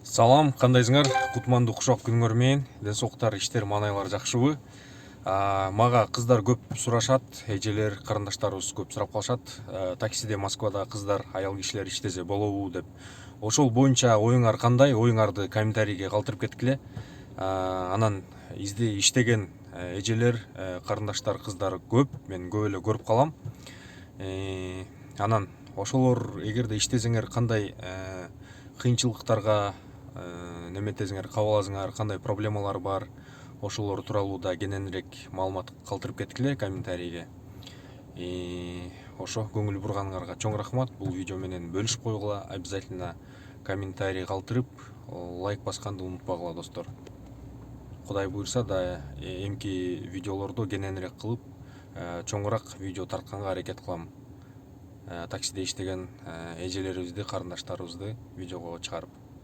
Салам, кандайсыңар? Кутмандуу кушак күнүңөр менен. Ден соолуктар, иштер, маанайлар жакшыбы? Мага кыздар көп сурашат, эжелер, карындаштарыбыз көп сурап калышат. Таксиде Москвада кыздар, аял кишилер иштесе болобу деп. Ошол боюнча оюңар кандай? Оюңарды комментарийге калтырып кеткиле. Анан иштеген эжелер, карындаштар, кыздар көп. Мен көп эле көрүп калам. Анан ошолор эгерде иштесеңер кандай кыйынчылыктарга неметесиңер, кабыл кандай проблемалар бар, ошолор тууралуу да кененирээк маалымат калтырып кеткиле комментарийге. Ошо көңүл бурганыңарга чоң рахмат. Бул видео менен бөлүшүп койгула, обязательно комментарий калтырып, лайк басканды унутпагыла достор. Кудай буйрса да эмки видеолорду кененирээк кылып, чоңураак видео тартканга аракет кылам. Таксиде иштеген эжелерибизди, карындаштарыбызды видеого чыгарып.